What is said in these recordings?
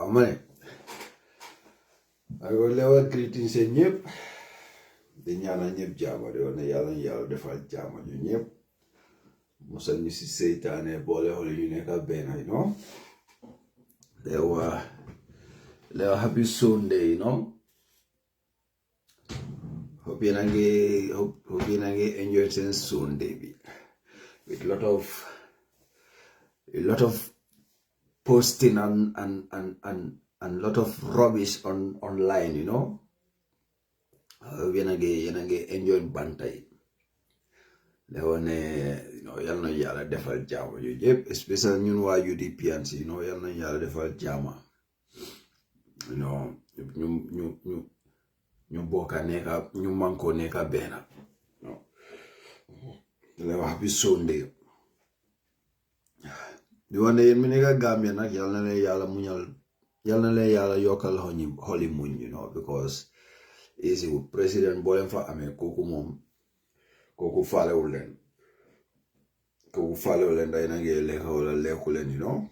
Amane. I will never greetings in yep. The Yana Nyep Jama, the only yellow defal Jama, you yep. Most of you see Satan and Bolle Holy Uneka Ben, you know. They were happy Sunday, you know. Hope you enjoy since Sunday with a lot of posting and lot of rubbish online, you know. We enjoy bantai. They want you know yalla defal jama you yep, especially ñun wa UDP you know yalla defal jama. You know ñu boka neka ñu manko neka bena. No. They were happy Sunday. You want to neka Gambia nak yalla le yalla yokal holy muñ, you know, because easy with President Bolem fa amé koku mom koku falewulen day nange leka wala lekulen, you know.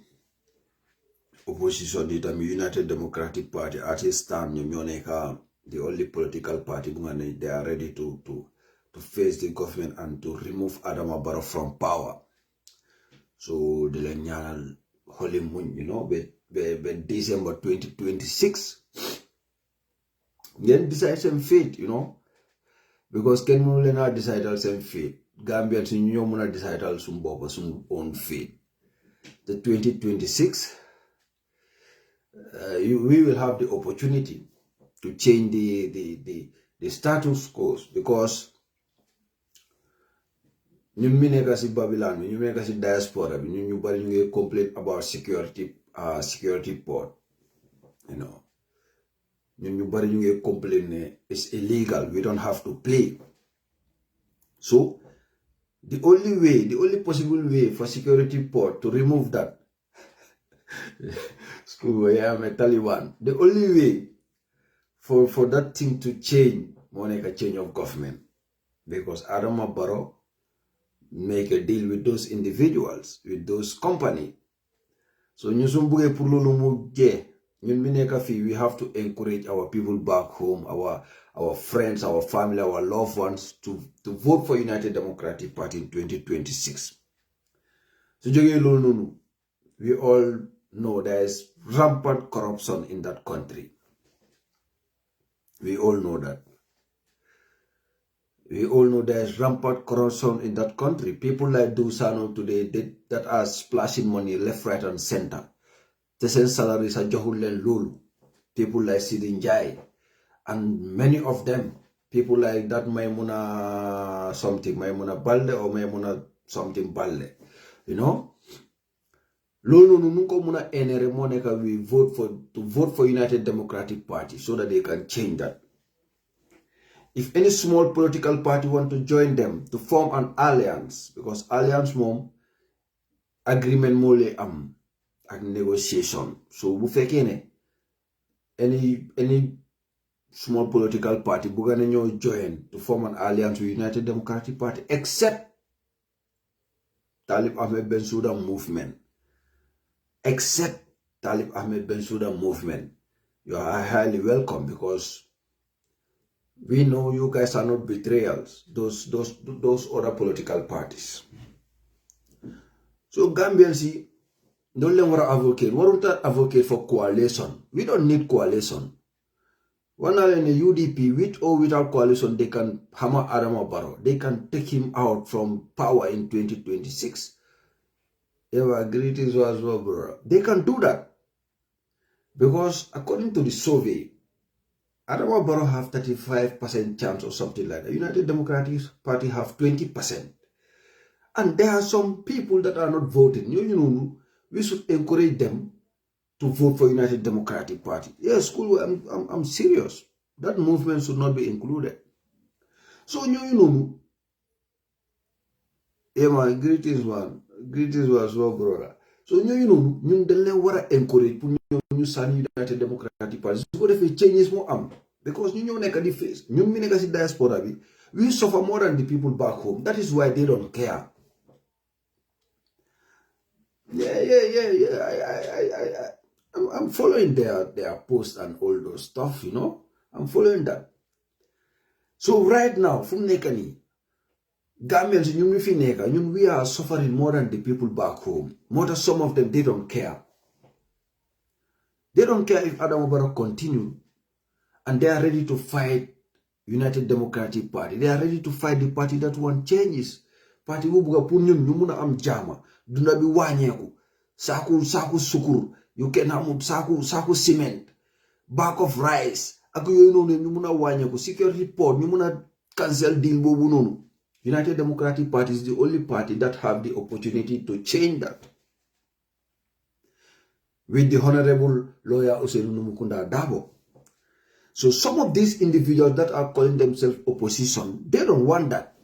Opposition di tam United Democratic Party at his time ñoneka the only political party they are ready to face the government and to remove Adama Barrow from power. So the ñaanal holy muñ, you know, by December 2026 then decide some fate, you know, because Ken Mulena decide some fate. Gambians in Yomuna decide some own fate. The 2026, we will have the opportunity to change the status quo, because ñu mineka si Babylon, ñu mineka si diaspora, ñu bari ñu complain about security port, you know. You bari ñu complain it's illegal, we don't have to play. So the only possible way for security port to remove that school where I'm a Taliban, the only way for that thing to change, more like a change of government, because Adama Barrow make a deal with those individuals, with those companies. So ñu sumbuge pour lolu mu je ñun mi nekk fi, we have to encourage our people back home, our friends, our family, our loved ones to vote for United Democratic Party in 2026. So jóge lolu nonu, we all know there is rampant corruption in that country. We all know that. We all know there is rampant corruption in that country. People like Dusano today that are splashing money left, right, and center. The same salaries are Johulen Lulu. People like Sidin Jai. And many of them, people like that Maimuna Balde or Maimuna something Balde. You know? Lulu Nunuko Muna Enere Monica, we vote for United Democratic Party so that they can change that. If any small political party want to join them to form an alliance, because alliance mom agreement mole and negotiation. So bu fekene any small political party bugane ñoo join to form an alliance with United Democratic Party, except Talib Ahmed Bensouda movement. Except Talib Ahmed Bensouda movement. You are highly welcome, because we know you guys are not betrayals, those other political parties. So Gambians, don't let us advocate. Why don't we advocate for coalition? We don't need coalition. One in the UDP, with or without coalition, they can hammer Adama Barrow. They can take him out from power in 2026. Greetings as well, bro. They can do that. Because according to the survey, Adama Barrow have 35% chance or something like that. United Democratic Party have 20%. And there are some people that are not voting. You know, we should encourage them to vote for United Democratic Party. Yes, cool. I'm serious. That movement should not be included. So you know, yeah, my greetings one as well, brother. So you know, you don't encourage ñu sànni United Democratic Party su ko defee changes moo because ñu ñoo nekk di face ñun mi nekk si diaspora bi, we suffer more than the people back home. That is why they don't care. I'm following their posts and all those stuff, you know. I'm following that. So right now, from Nekani, Gambians, we are suffering more than the people back home. More than some of them, they don't care. They don't care if Adam Barrow continue, and they are ready to fight United Democratic Party. They are ready to fight the party that want changes. Party who buga punyun nyumuna am jama, dunabi wanyeku, saku sukur, you can have saku cement, bag of rice, aku nyumuna wanyeku, security port, nyumuna cancel deal bobu nonu. United Democratic Party is the only party that have the opportunity to change that. With the Honorable Lawyer Usenu Numukunda Dabo. So some of these individuals that are calling themselves opposition, they don't want that.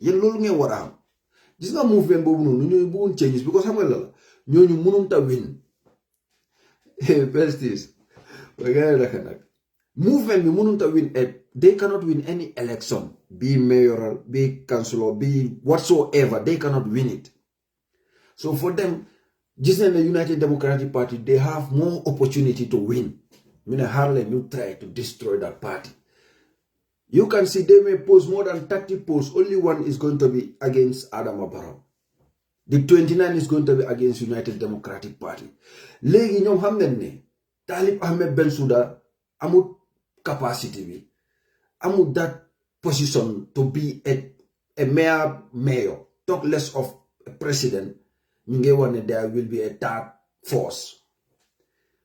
This is not movement bobu changes because hamala you munumta win. Best is movement munumta win. They cannot win any election, be mayoral, be councillor, be whatsoever. They cannot win it. So for them, just in the United Democratic Party, they have more opportunity to win. I mean, Harlem, you try to destroy that party. You can see they may post more than 30 posts. Only one is going to be against Adam Barrow. The 29 is going to be against United Democratic Party. Legi ñom xamnen ne Talib Ahmed Bensouda amut capacity bi, amut that position to be a mayor, talk less of a president. There will be a third force.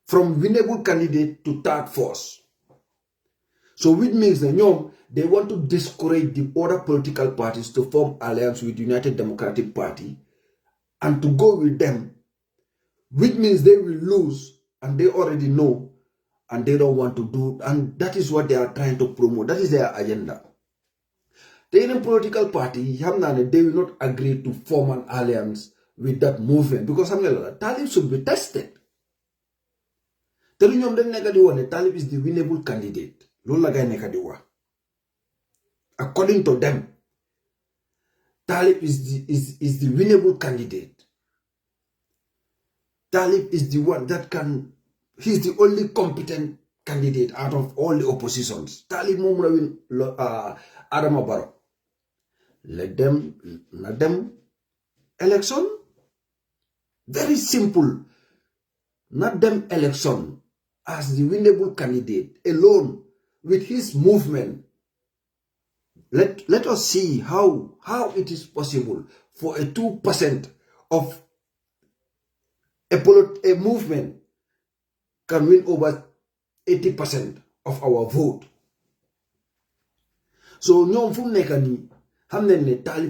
From winnable candidate to third force. So which means that they want to discourage the other political parties to form alliance with United Democratic Party and to go with them, which means they will lose and they already know and they don't want to do, and that is what they are trying to promote. That is their agenda. The Indian political party, they will not agree to form an alliance with that movement because Talib should be tested. Talib is the winnable candidate. According to them, Talib is the winnable candidate. Talib is the one that can, he's the only competent candidate out of all the oppositions. Talib Mumra win Adam Barrow. Let them election. Very simple. Not them election as the winnable candidate alone with his movement. Let us see how it is possible for a 2% of a movement can win over 80% of our vote. So Talib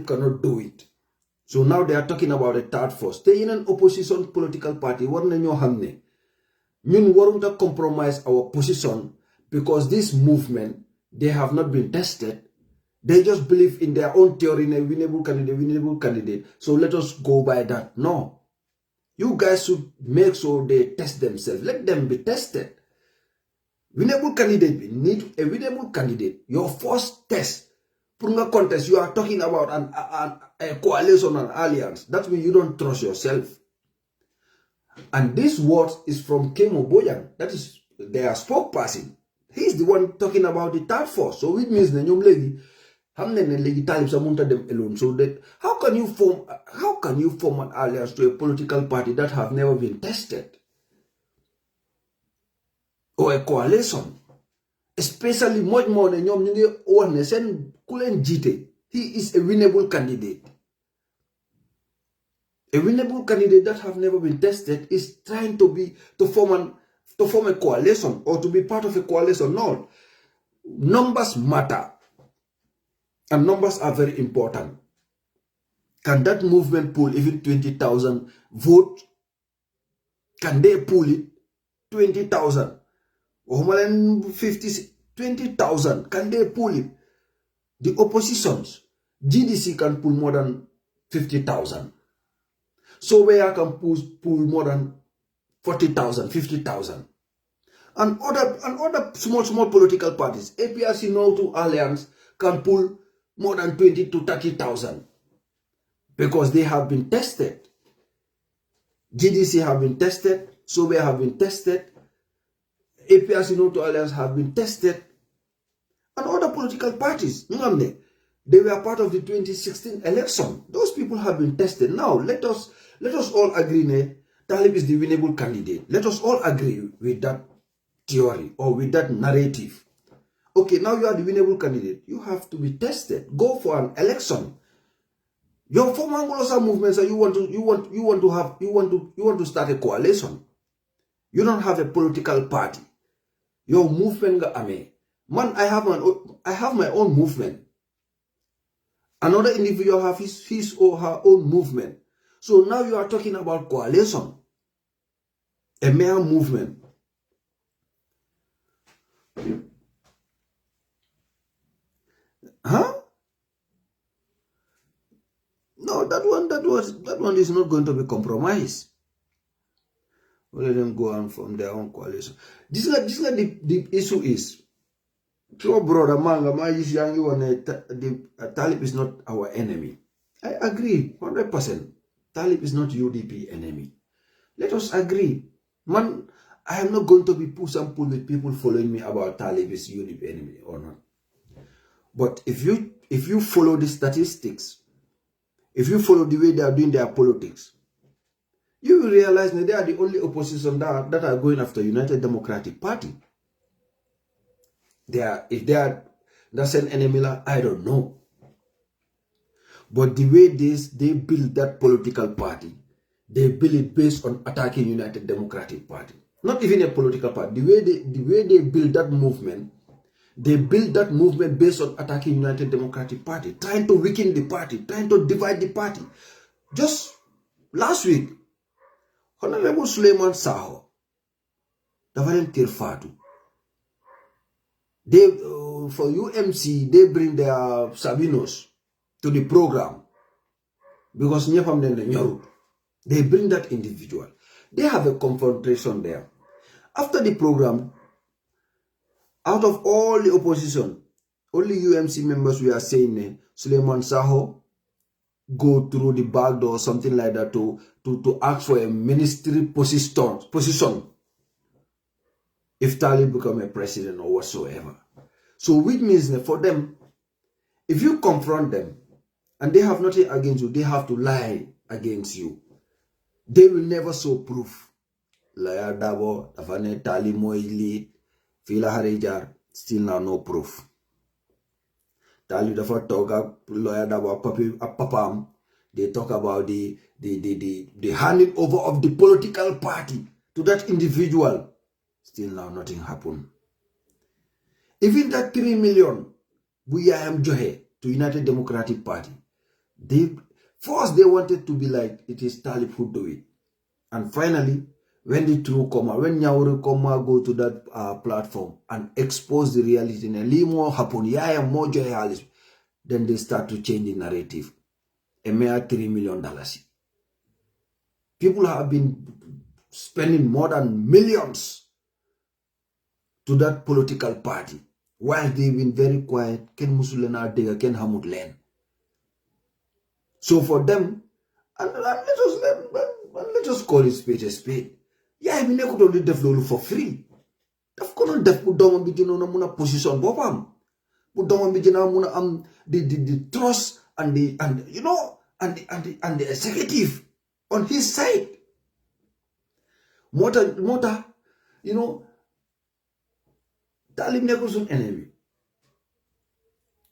cannot do it. So now they are talking about a third force. They in an opposition political party. Ñun warunta compromise our position because this movement, they have not been tested. They just believe in their own theory in a winnable candidate. So let us go by that. No. You guys should make sure they test themselves. Let them be tested. Winnable candidate, we need a winnable candidate. Your first test. Punga contest, you are talking about a coalition and alliance. That means you don't trust yourself. And this word is from Kemo Boyan. That is their spokesperson. He's the one talking about the third force. So it means the lady, Talib Samunta them alone. So that how can you form an alliance to a political party that have never been tested? Or a coalition? Especially much more than he is a winnable candidate. A winnable candidate that have never been tested is trying to form a coalition or to be part of a coalition. No. Numbers matter. And numbers are very important. Can that movement pull even 20,000 votes? Can they pull it? 20,000. 20,000. Can they pull it? The oppositions, GDC can pull more than 50,000. So where can pull more than 40,000, 50,000. And other small political parties, APRC No to Alliance can pull more than 20 to 30,000 because they have been tested. GDC have been tested, 𝒂𝒏 have been tested, APRC No to Alliance have been tested, and other political parties. They were part of the 2016 election. Those people have been tested. Now let us all agree Talib is the winnable candidate. Let us all agree with that theory or with that narrative. Okay, now you are the winnable candidate. You have to be tested. Go for an election. Your former Anglosa movement, so you want to start a coalition. You don't have a political party. Your movement man, I have my own movement. Another individual have his or her own movement. So now you are talking about coalition, a mere movement. Huh? No, that one is not going to be compromised. We'll let them go on from their own coalition. This is like the issue is. So, brother, the Talib is not our enemy. I agree, 100%. Talib is not UDP enemy. Let us agree. Man, I am not going to be push and pull with people following me about Talib is UDP enemy or not. But if you follow the statistics, if you follow the way they are doing their politics, you will realize that they are the only opposition that are going after United Democratic Party. If that's an enemy, I don't know. But the way they build that political party, they build it based on attacking United Democratic Party. Not even a political party. The way they build that movement, they build that movement based on attacking United Democratic Party, trying to weaken the party, trying to divide the party. Just last week, Honorable Suleiman Saho, Davalen Tirfatu, they for UMC, they bring their Sabinos to the program because they bring that individual. They have a confrontation there. After the program, out of all the opposition, only UMC members we are saying Suleiman Saho go through the back door or something like that to ask for a ministry position if Talib become a president or whatsoever. So which means that for them, if you confront them and they have nothing against you, they have to lie against you. They will never show proof. Lawyer Dabo, Davane Talib Moili, Fila Harijar, still now no proof. Talib Dafa talk Lawyer Dabo Papam, they talk about the handing over of the political party to that individual. Still now nothing happened. Even that 3 million we am Johe to United Democratic Party. First they wanted to be like it is Talib who do it. And finally, when the truth come out, when Nyauru come go to that platform and expose the reality, then they start to change the narrative. A mere $3 million. People have been spending more than millions to that political party, while they've been very quiet. Ken Musulena Dega, Ken Hamud Len. So for them, and let us call it spade a spade. Yeah, I mean, they could only develop for free. Of course, they put down a position, Bobam. Put down the trust and the executive on his side. Mota, Talib Negosun enemy.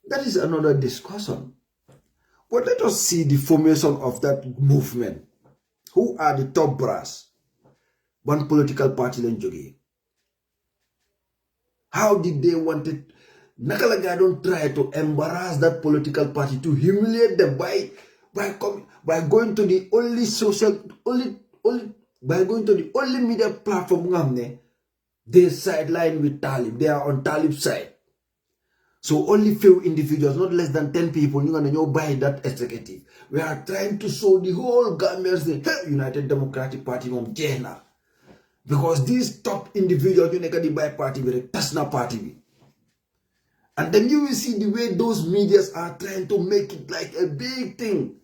That is another discussion. But let us see the formation of that movement. Who are the top brass? One political party in Jogi. How did they want it? Nakalaga don't try to embarrass that political party, to humiliate them by going to the only media platform. They sideline with Talib. They are on Talib's side. So only few individuals, not less than 10 people, you're going to buy that executive. We are trying to show the whole government, hey, United Democratic Party from Jena. Because these top individuals, you can buy party with a personal party. And then you will see the way those medias are trying to make it like a big thing.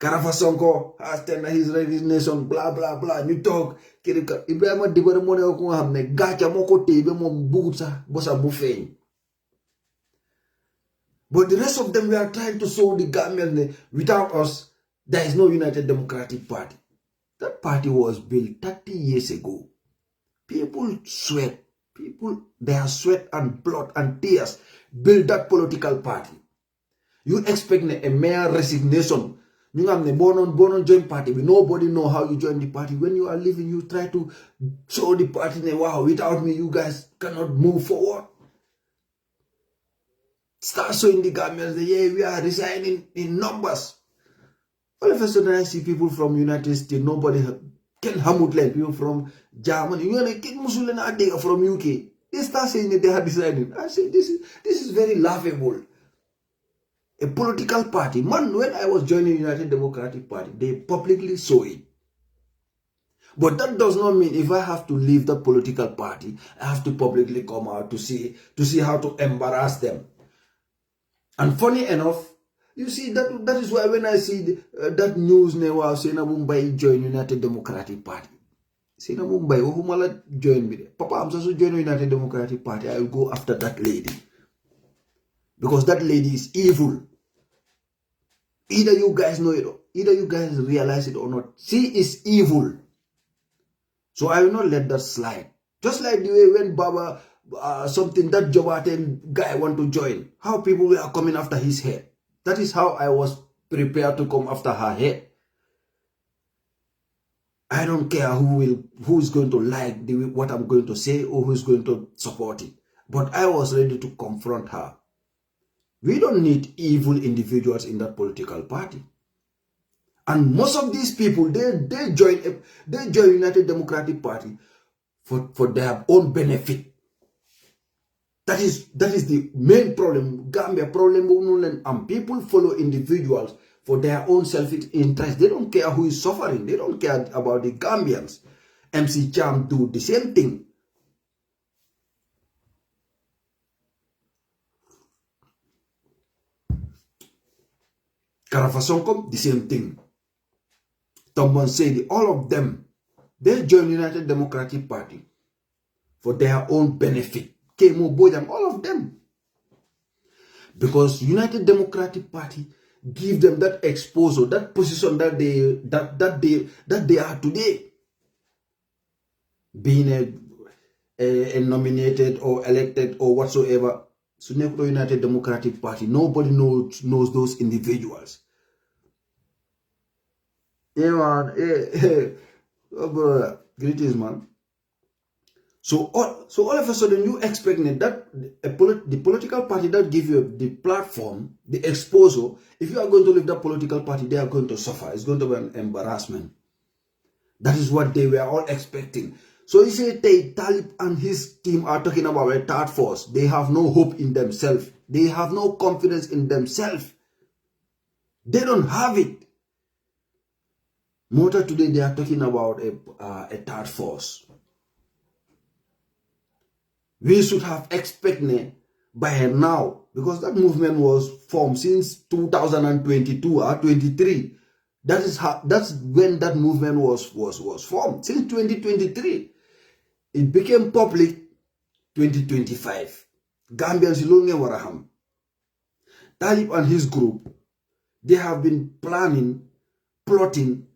Karafa Sonko has tendered his resignation, blah blah blah. You talk. Ibrahima Dibare mo ne ko nga xamne gacha moko tebe mom bugut sax bosa bu feñ. But the rest of them were trying to show the Gambians without us there is no United Democratic Party. That party was built 30 years ago. People sweat, their sweat and blood and tears build that political party. You expect a mere resignation. You have the born join party, but nobody know how you join the party. When you are leaving, you try to show the party, wow, without me, you guys cannot move forward. Start showing the Gambians that, yeah, we are resigning in numbers. All of a sudden, I see people from United States, nobody can hamut like people from Germany. You know, kid Muslim from UK. They start saying that they are resigning. I say, this is very laughable. A political party. Man, when I was joining United Democratic Party, they publicly saw it. But that does not mean if I have to leave the political party, I have to publicly come out to see how to embarrass them. And funny enough, you see, that is why when I see that news now, Sena Mumbai join United Democratic Party. Sena Mumbai, Ohumala join me. Papa, I'm supposed to join United Democratic Party. I will go after that lady. Because that lady is evil. Either you guys know it, either you guys realize it or not. She is evil. So I will not let that slide. Just like the way when Baba, that Jobate guy want to join, how people were coming after his head. That is how I was prepared to come after her head. I don't care who is going to like what I'm going to say or who is going to support it. But I was ready to confront her. We don't need evil individuals in that political party. And most of these people, they join United Democratic Party for their own benefit. That is the main problem. Gambia problem, and people follow individuals for their own self-interest. They don't care who is suffering. They don't care about the Gambians. MC Cham do the same thing. Karafasonkom, the same thing. Tombon said, all of them, they join United Democratic Party for their own benefit. Kemo Bojam, all of them. Because United Democratic Party give them that exposure, that position that they are today. Being a nominated or elected or whatsoever. So never United Democratic Party, nobody knows those individuals. Yeah, man. Oh, brother. Greetings, man. So all of a sudden you expecting that the political party that give you the platform, the exposure, if you are going to leave that political party, they are going to suffer. It's going to be an embarrassment. That is what they were all expecting. So you say Talib and his team are talking about a third force. They have no hope in themselves. They have no confidence in themselves. They don't have it. More today they are talking about a third force. We should have expected by now, because that movement was formed since 2022 or 23. That's when that movement was formed. Since 2023. It became public 2025. Gambians Ilonge Waraham. Talib and his group, they have been planning, plotting,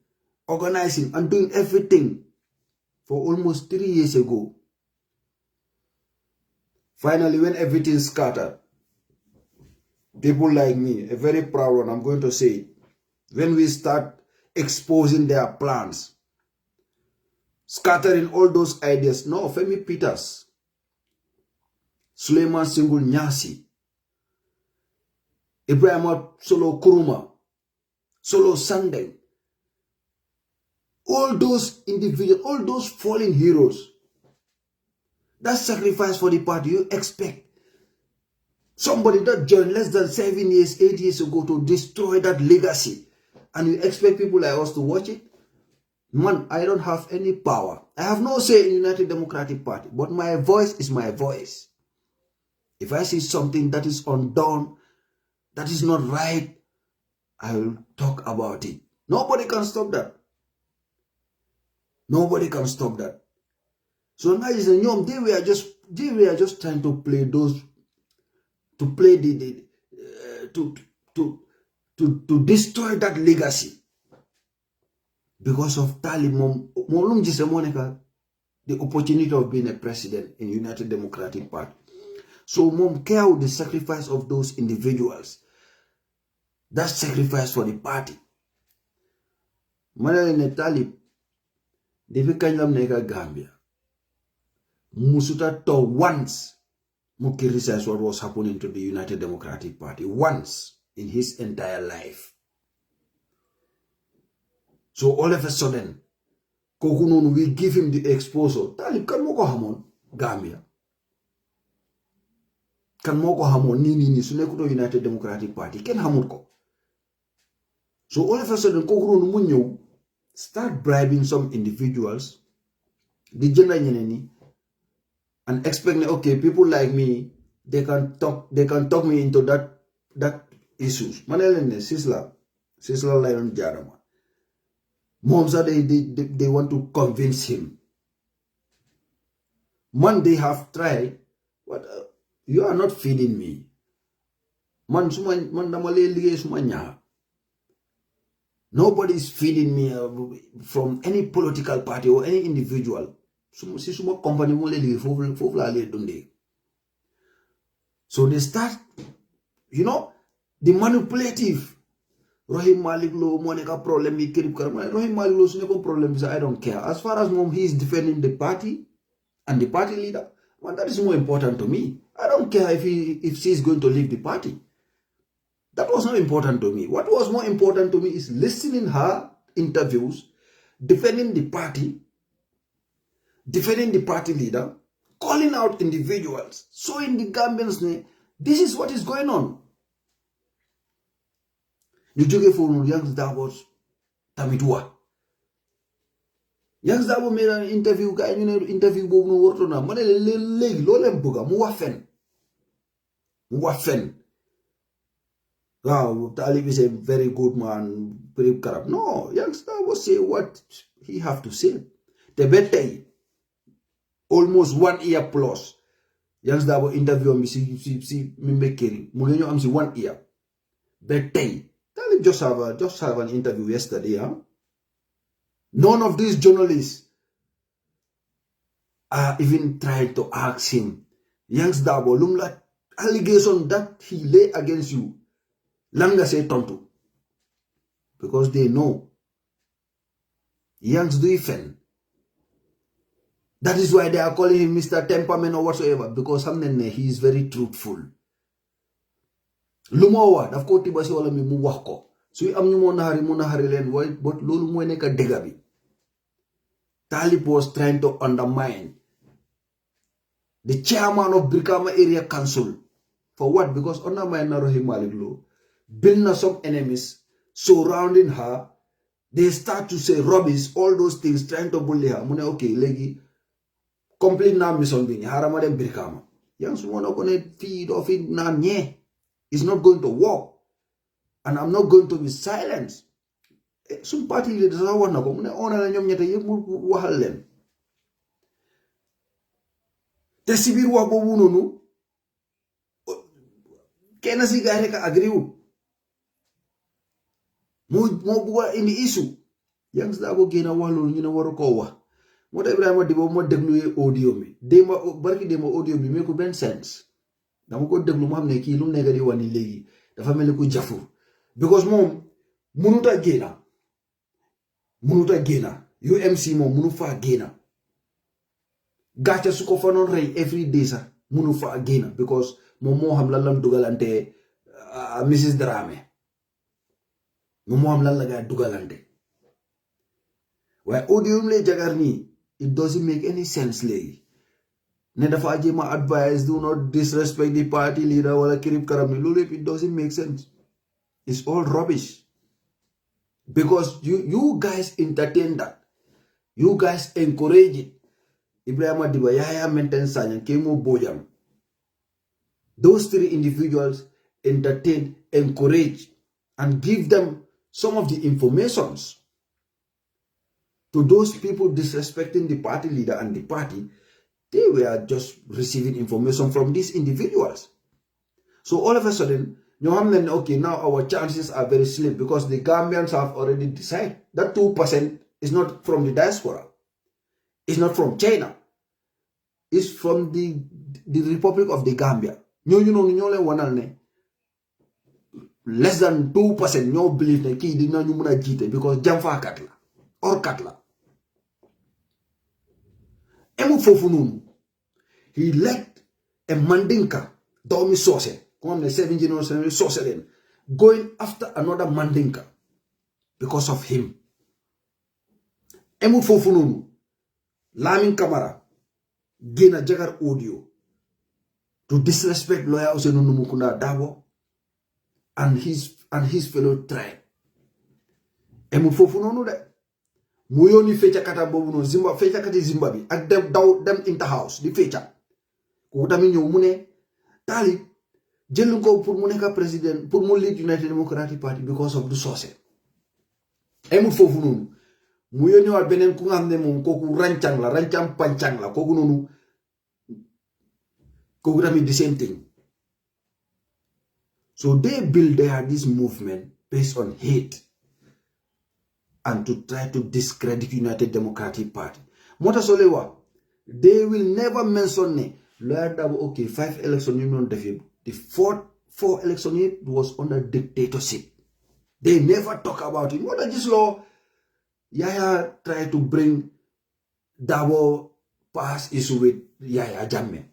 organizing, and doing everything for almost 3 years ago. Finally, when everything scattered, people like me, a very proud one, I'm going to say it, when we start exposing their plans, scattering all those ideas. No, Femi Peters, Suleiman Singul Nyasi, Ibrahim Solo Kuruma, Solo Sunday, all those individuals, all those fallen heroes, that sacrifice for the party, you expect somebody that joined less than 7 years, 8 years ago to destroy that legacy, and you expect people like us to watch it? Man, I don't have any power. I have no say in United Democratic Party, but my voice is my voice. If I see something that is undone, that is not right, I will talk about it. Nobody can stop that. Nobody can stop that. So now is they were just trying to play to destroy that legacy because of the opportunity of being a president in United Democratic Party. So mom care the sacrifice of those individuals. That sacrifice for the party. Manale Talib, depuis kanyam neka Gambia, musuta to once muki research what was happening to the United Democratic Party once in his entire life. So all of a sudden, Kokunun will give him the exposure. Talib kan moko hamon Gambia. Kan moko hamon ni sunekuto United Democratic Party. Ken hamon ko. So all of a sudden, Kokunun munyo start bribing some individuals, the gender and expect, okay, people like me, they can talk me into that issues. Manelene, Sisla Lion Jarama. Moms they want to convince him. Man, they have tried, but you are not feeding me. Man, nobody is feeding me from any political party or any individual. So they start, the manipulative. Rohim Malik Lo, Monica problem, Rohim Malik Lo, problem, I don't care. As far as mom, he is defending the party and the party leader, well, that is more important to me. I don't care if she is going to leave the party. That was not important to me. What was more important to me is listening her interviews, defending the party leader, calling out individuals, showing the Gambians, this is what is going on. You took it for Young Davos Tamitua. Young Davo made an interview, guy, interview Bono Wortona, Manele Leg, Lolembuga, Muafen. Wow, Talib is a very good man, very corrupt. No, youngster will say what he have to say. The better, almost 1 year plus. Youngster will interview me, see me making. Mugenyo am 1 year. Better. Talib just have an interview yesterday, huh? None of these journalists are even trying to ask him, Youngster will lumla allegation that he lay against you. Langa say tonto. Because they know Yanks do ifen. That is why they are calling him Mr. Temperament or whatsoever. Because he is very truthful. Lumawa, daf ko tiba si wala mi mu wax ko. Suy am ñu mo nahari len way but lolu moy nek dega bi. Talib was trying to undermine the chairman of Brikama Area Council. For what? Because undermine na Rohim Malik Lo. Build some enemies surrounding her. They start to say rubbish, all those things, trying to bully her. Mune okay, legi complete na mission bini. Harama dem Brikama. Yang semua no gonna feed off it na nye. It's not going to work. And I'm not going to be silent. Some party leaders are one of them. Ona la nyom nyata yek mu wahal len. Te sibir wa bobu nonu. Kena si gare ka agree wu. Mo buga in the issue. Yang Davo gena walu ñu ne waru ko wax. Mo tay Ibrahima Dibo mo deglu audio mi. Dema barki dema audio mi me ko ben sense. Dama ko deglu mo xamne ki lu nekk di wani legi dafa melni ku jafu. Because mom munuta gena. UMC mom munu fa gena. Gacha su ko fa non rey every day sa munu fa gena because mom mo xam lan lam dugalante Mrs. Drame. Mo am lan la ga dugalante. Why audio le jagar ni, it doesn't make any sense legi. Ne dafa jema advise do not disrespect the party leader wala kirib karam ni lolu it doesn't make sense. It's all rubbish. Because you guys entertain that. You guys encourage it. Ibrahima Diba Yahya Menten Sanyang Kemo Bojang. Those three individuals entertain, encourage, and give them some of the informations to those people disrespecting the party leader and the party. They were just receiving information from these individuals. So all of a sudden, okay, now our chances are very slim because the Gambians have already decided that 2% is not from the diaspora. It's not from China. It's from the Republic of the Gambia. Less than 2% no believe that ki did not because Jamfa Katla or Katla. Emu Fofunun. He led a Mandinka, Domi Sose, one the 7 generation Sose, going after another Mandinka because of him. Emu Fofunun, Lamin Kamara, Gina Jagar audio to disrespect lawyer Osenunu Mukunda Dabo and his fellow tribe. Emu Fofununu de Muyoni fecha kata bobuno Zimba fecha kati Zimbabwe ak dem inter house di fecha. Utami ñew mu ne Talib jël ko pour mu nekk président pour mu lead United Democratic Party because of du Socé. Emu fofu nonu mu yoni wa benen ku nga xamne mom koku rancang pancang la koku nonu koku tamit the same thing. So they build this movement based on hate and to try to discredit United Democratic Party. Mota solewa they will never mention ne okay, 5 elections you know the four election was under dictatorship. They never talk about it. What is this law? Yaya try to bring Dabo pass issue with Yaya Jammeh.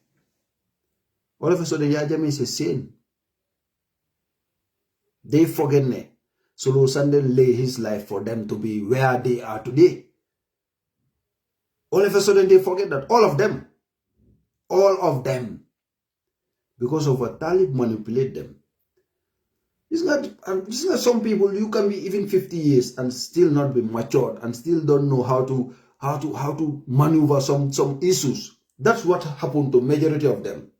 All of a sudden Yaya Jammeh is a saint. They forget ne. So Sunday lay his life for them to be where they are today. All of a sudden they forget that all of them, because of what Talib manipulate them. It's not some people you can be even 50 years and still not be matured and still don't know how to maneuver some issues. That's what happened to majority of them.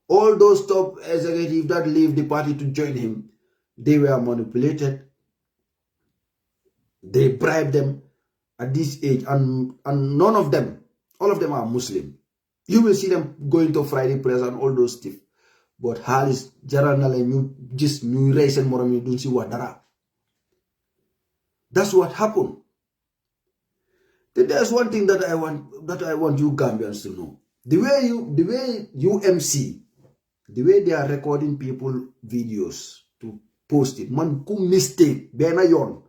All those top executives that leave the party to join him, they were manipulated. They bribed them at this age, and none of them, all of them are Muslim. You will see them going to Friday prayers and all those stuff. But Halis, Jaranale, you just new race and more you don't see what dara. That's what happened. There's one thing that I want you Gambians to know. The way UMC, the way they are recording people videos to post it, man ku mistake bena yon.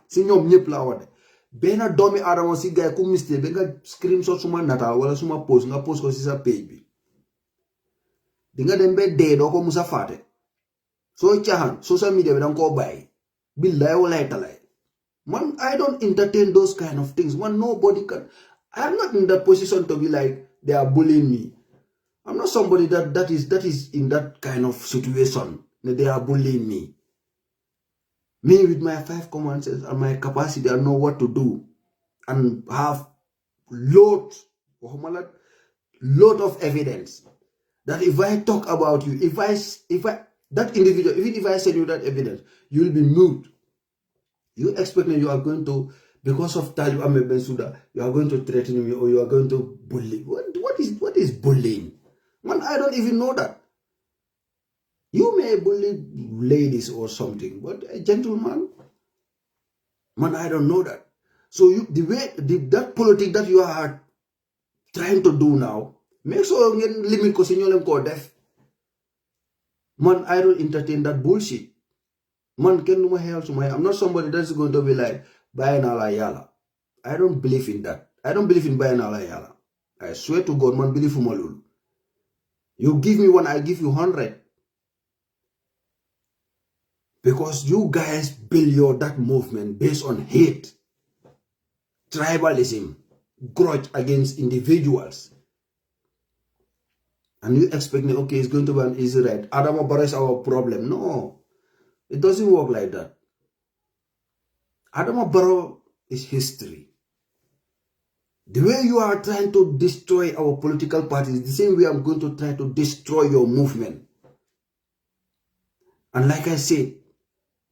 Si ñom ñepp la wone. Bena domi adama si gay ku mistake be nga screenshot suma natal wala suma post nga post ko si sa page bi. Di nga dem be de do ko musa faté. So chahan social media bi dang ko bay. Billahi wallahi talay. Man, I don't entertain those kind of things. Man, nobody can. I'm not in that position to be like they are bullying me. I'm not somebody that is in that kind of situation. That they are bullying me. Me with my 5 common sense and my capacity, I know what to do, and have lot of evidence that if I talk about you, if I that individual, even if I send you that evidence, you will be moved. You expect that you are going to, because of Talib Ahmed Bensouda, you are going to threaten me or you are going to bully. What is bullying? Man, I don't even know that. You may bully ladies or something, but a gentleman, man, I don't know that. So that politics that you are trying to do now, make sure you limit ko man, I don't entertain that bullshit. Man, I'm not somebody that's going to be like, bayan ala yala. I don't believe in that. I don't believe in bayan ala yala. I swear to God, man, believe in malul. You give me 1, I give you 100. Because you guys build that movement based on hate, tribalism, grudge against individuals. And you expect, okay, it's going to be an easy ride. Adama Barrow is our problem. No. It doesn't work like that. Adama Barrow is history. The way you are trying to destroy our political parties, the same way I'm going to try to destroy your movement. And like I said,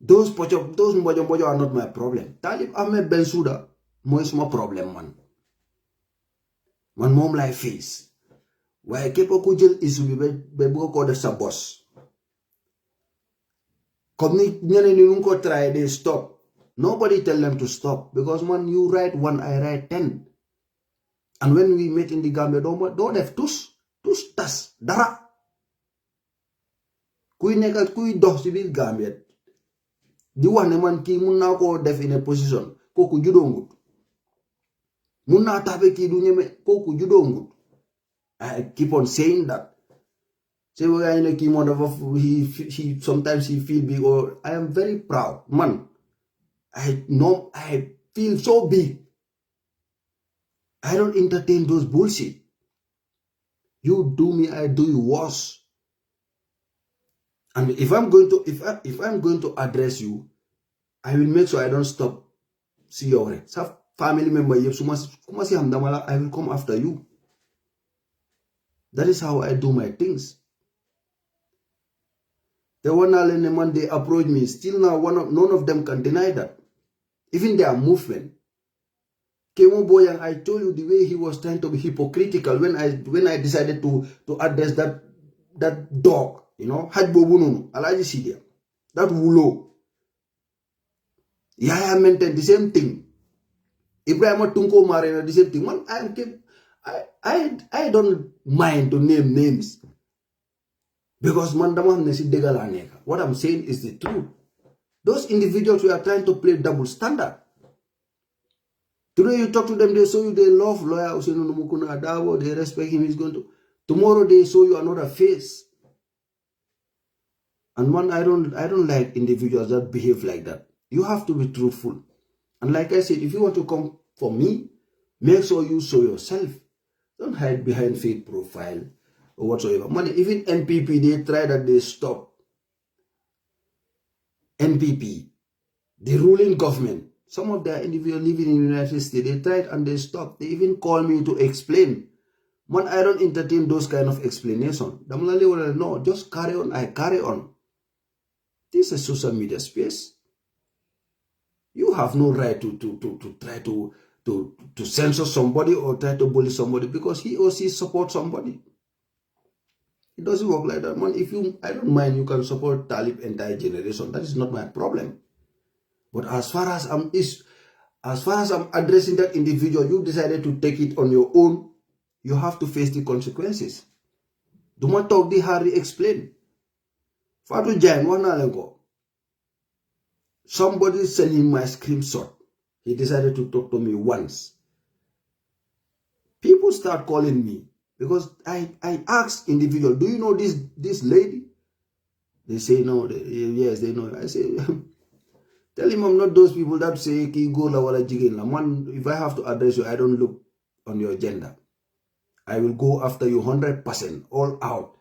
Those mbojo are not my problem. Talib Ahmed Bensouda mooy suma problem man. Man moom lay face. Waaye képp ku jël issue bi ba bëgg ko def sa boss. Comme ni ñeneen ni ñu ko try they stop. Nobody tell them to stop because man you write one I write 10. And when we met in the Gambia don't have tus tas dara. Kuy nekk kuy dox ci biir Gambia di wax ne man kii mun naa koo def in a position kooku judoongut mun naa tax kii du ñeme kooku judoongut. I keep on saying that. Say we ne kii moo dafa he sometimes he feel big or I am very proud man. I know I feel so big. I don't entertain those bullshit. You do me, I do you worse. And if I'm going to address you, I will make sure I don't stop. See your family member, I will come after you. That is how I do my things. The one man they approach me, still now none of them can deny that. Even their movement. Kemo Boyang, I told you the way he was trying to be hypocritical when I decided to address that dog, you know, Haj Bobununu, Alaji Sidia, that Wulo. Yaya maintained the same thing. Ibrahim Tunko Marina, the same thing. Man, I don't mind to name names. Because what I'm saying is the truth. Those individuals who are trying to play double standard. Today you talk to them, they show you they love lawyer Usenu Numukuna Adabo, they respect him, he's going to. Tomorrow they show you another face. And one, I don't like individuals that behave like that. You have to be truthful. And like I said, if you want to come for me, make sure you show yourself. Don't hide behind fake profile or whatsoever. Man, even NPP, they try that they stop. NPP, the ruling government, some of their individuals living in the United States, they tried and they stopped. They even called me to explain. Man, I don't entertain those kind of explanation. No, just carry on. I carry on. This is a social media space. You have no right to try to censor somebody or try to bully somebody because he or she supports somebody. It doesn't work like that, man. I don't mind, you can support Talib entire generation. That is not my problem. But as far as I'm addressing that individual, you decided to take it on your own. You have to face the consequences. Do not talk the hard explain. Fatu Jain, 1 hour ago, somebody selling my screenshot. He decided to talk to me once. People start calling me because I asked individual, do you know this lady? They say no. Yes, they know. I say, tell him I'm not those people that say ki go la wala jigin la. Man, if I have to address you, I don't look on your gender. I will go after you 100%, all out.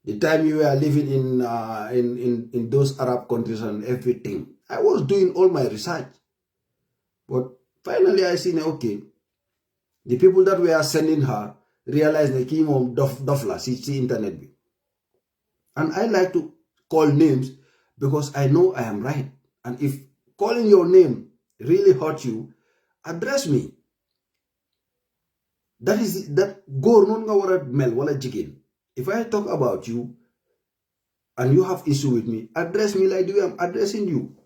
The time you were living in those Arab countries and everything, I was doing all my research. But finally I seen, okay, the people that were sending her realized they came on Dofla, see internet. And I like to call names because I know I am right. And if calling your name really hurt you, address me. That go non nga wara mel wala jigin. If I talk about you and you have issue with me, address me like the way I'm addressing you.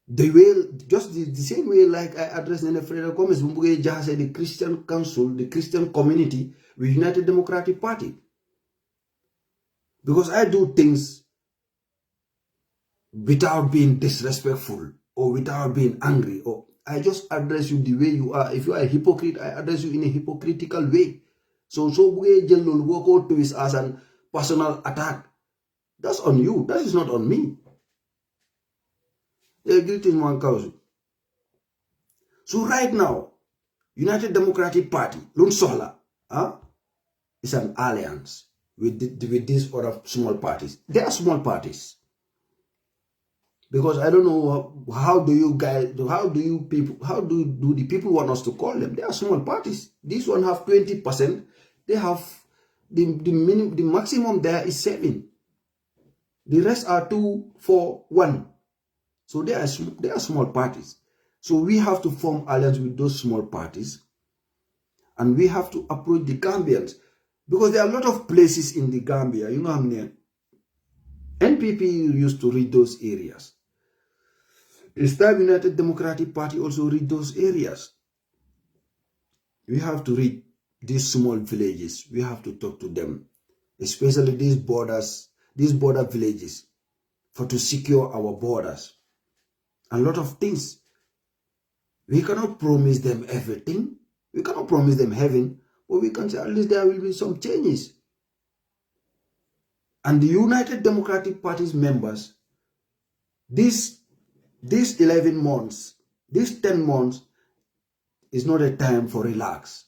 The way, just the same way like I address Nene Freda Gomez, the Christian Council, the Christian community with United Democratic Party. Because I do things without being disrespectful or without being angry, or I just address you the way you are. If you are a hypocrite, I address you in a hypocritical way. So we go twist as an personal attack. That's on you. That is not on me. So right now, United Democratic Party, Lun Sohla, is an alliance with these other small parties. They are small parties. Because I don't know how do the people want us to call them? They are small parties. This one have 20%. They have the maximum there is 7. The rest are 2, 4, 1. So they are small parties. So we have to form alliance with those small parties. And we have to approach the Gambians. Because there are a lot of places in the Gambia, you know how many NPP used to read those areas. The United Democratic Party also read those areas. We have to read these small villages. We have to talk to them, especially these border villages, to secure our borders. A lot of things. We cannot promise them everything. We cannot promise them heaven, but we can say at least there will be some changes. And the United Democratic Party's members, these 11 months, these 10 months is not a time for relax.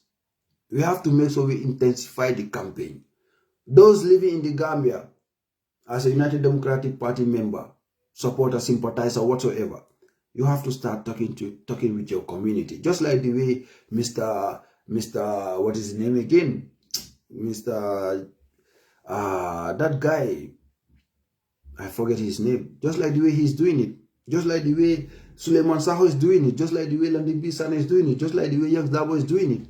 We have to make sure we intensify the campaign. Those living in the Gambia as a United Democratic Party member, supporter, sympathizer, whatsoever, you have to start talking with your community. Just like the way Mr. What is his name again? Mr. That guy, I forget his name. Just like the way he's doing it. Just like the way Suleiman Saho is doing it. Just like the way Landing Sana is doing it. Just like the way 𝒂𝒄𝒄𝒏 is doing it.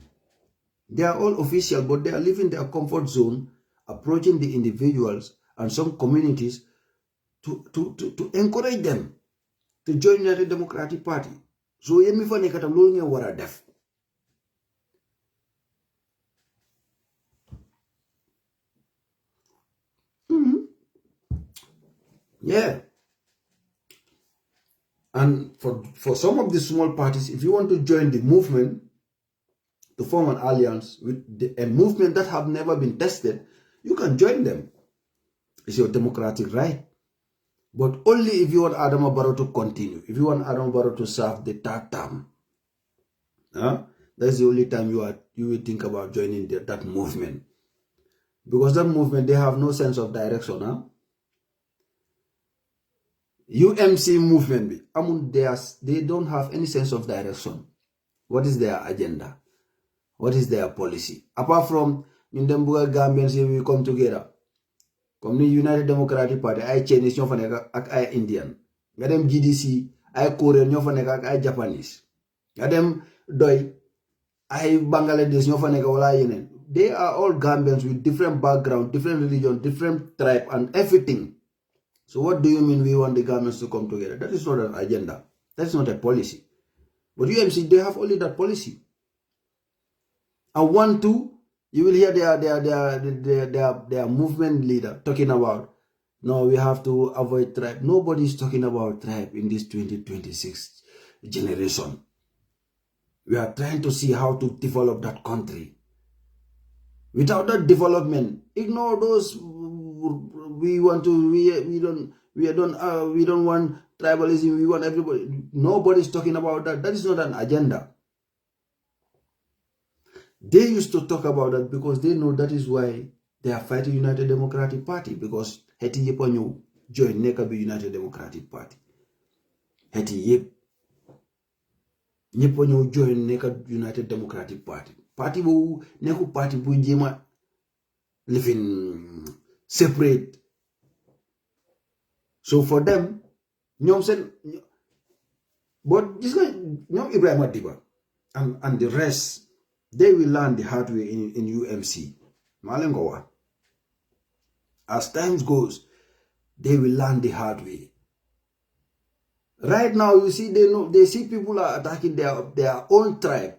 They are all official, but they are leaving their comfort zone, approaching the individuals and some communities to encourage them to join United Democratic Party. So yemi fa nekatam lolu ngeen wara def. Yeah. And for some of the small parties, if you want to join the movement, to form an alliance with a movement that have never been tested, you can join them. It's your democratic right. But only if you want Adama Barrow to continue. If you want Adama Barrow to serve the third term. That's the only time you will think about joining that movement. Because that movement, they have no sense of direction. UMC movement, they don't have any sense of direction. What is their agenda? What is their policy? Apart from Ndembuga Gambians, we come together. Comme the United Democratic Party, I Chinese, ñoo fa nekk ak ay Indian. Nga dem GDC, ay Korean, ñoo fa nekk ak ay Japanese. Nga dem Doi, ay Bangladesh, ñoo fa nekk wala yenen. They are all Gambians with different background, different religion, different tribe, and everything. So what do you mean we want the Gambians to come together? That is not an agenda. That is not a policy. But UMC, they have only that policy. And 1, 2, you will hear their movement leader talking about, no, we have to avoid tribe. Nobody is talking about tribe in this 2026 generation. We are trying to see how to develop that country. Without that development, ignore those. We don't want tribalism. We want everybody. Nobody is talking about that. That is not an agenda. They used to talk about that because they know that is why they are fighting United Democratic Party, because heti yepa ñew join nekk bi United Democratic Party. Heti yep ñepa ñew join nekk United Democratic Party. Party bu nekku party bu jema living separate. So for them, ñom sen but this guy ñom Ibrahima Diba and the rest, they will learn the hard way in UMC. Malengowa. As time goes, they will learn the hard way. Right now, you see, they see people are attacking their own tribe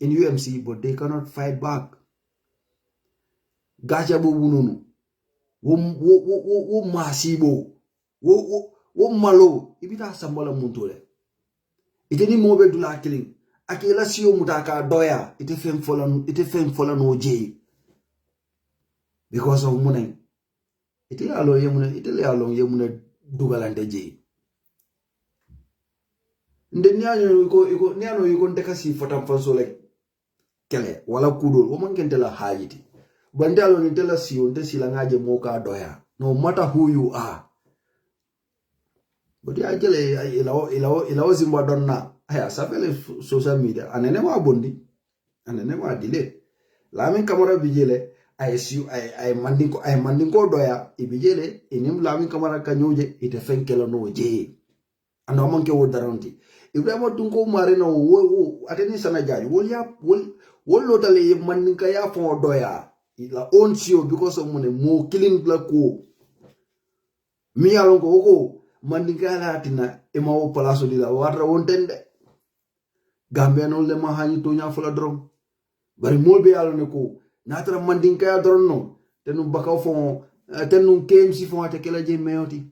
in UMC, but they cannot fight back. Gacha bo bununu. Wo masibo. Wo malo. Ibita sambola muntole. Iteni mobe dula killing. Akela siyo mutaka doya. Ite fem fola no je. Because of money. Ite le along yemune dugalante je. Nde niano yuko ndeka si fotam fanso like kele wala kudol woman kentela hajiti. Bandalo nitela siyo nte silangaje moka doya. No matter who you are. But ya jele ilawo zimba donna. Haya safele social media. Anene wa bondi. Anene wa delay. Lamin kamera bijele. ay mandinko doya ibijele inim lami kamara kanyuje ite fenkela no je ando manke wo daranti ibrahima tunko mare no wo ateni sana jaji wol lotale mandinka ya fon doya ila onsio because of mune mo killing la ko mi yalon ko mandinka la tina e ma wo palaso dila watra wontende Gambia no le ma hani to nya fula drom bari molbe yalon ko natara mandinka ya dron no tenu bakaw fon tenu KMC fon ate kala je meyoti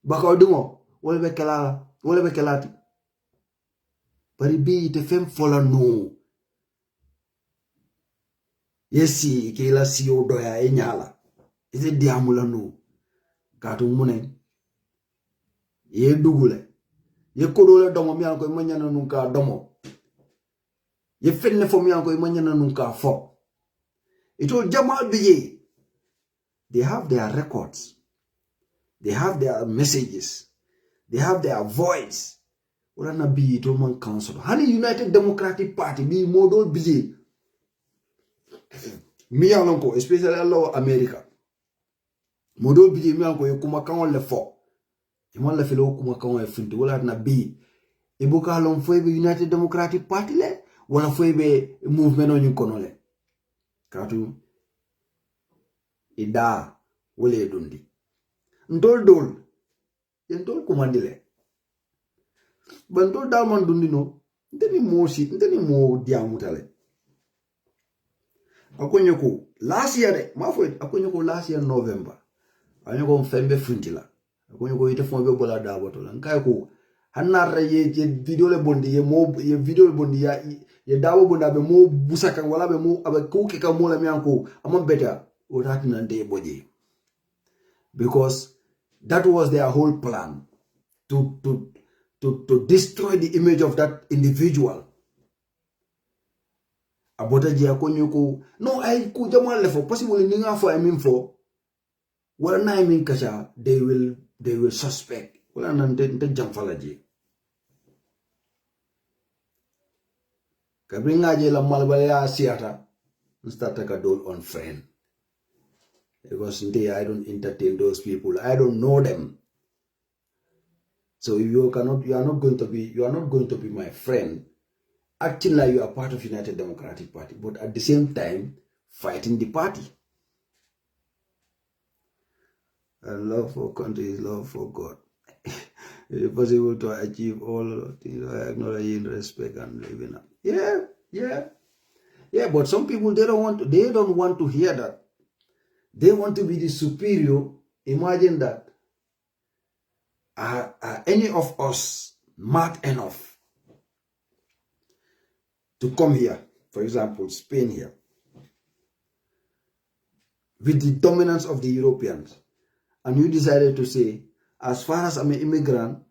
bakaw dungo wala be kelati bari bi te fem fola no yesi ke la siyo doya e nyala ite diamula no katu munen ye dugule ye kodole domo mi an ko manyana nun ka domo ye fenne fo mi an ko manyana nun ka fo ito jamal biye they have their records, they have their messages, they have their voice. Wala na bi to man council hani United Democratic Party bi modol biye mi an ko especially allo America modol biye mi an ko ye kuma kan le fo imon la filo kuma kan e finti wala na bi ibuka lon foybe United Democratic Party le wala foybe movement on kono le katu ida wole dundi ndol yentol kumandile bandol dalman dundi no ndeni mo diamutale akonyo ko last year de ma fo akonyo ko last year November anyo ko fembe funtila akonyo ko ite fonbe bola da botola nkay ko hanna ye video le bondi ye video le bondi ye dawo bonda be mo busaka wala be mo abe kuke ka mo la mi anko amon better o ratina de boje because that was their whole plan to destroy the image of that individual abota je akonyo ko no ay ku jamal le fo possible ni nga fo I mean for wala na I mean kasha they will suspect wala nan de jam falaje kabringa je la malbale ya siata start a dole on friend because I don't entertain those people. I don't know them. So if you are not going to be my friend, acting like you are part of United Democratic Party, but at the same time fighting the party. And love for country is love for God. It is possible to achieve all things by acknowledging respect and living up. Yeah. But some people they don't want to hear that. They want to be the superior. Imagine that. Are any of us smart enough to come here, for example, Spain here, with the dominance of the Europeans, and you decided to say, as far as I'm an immigrant,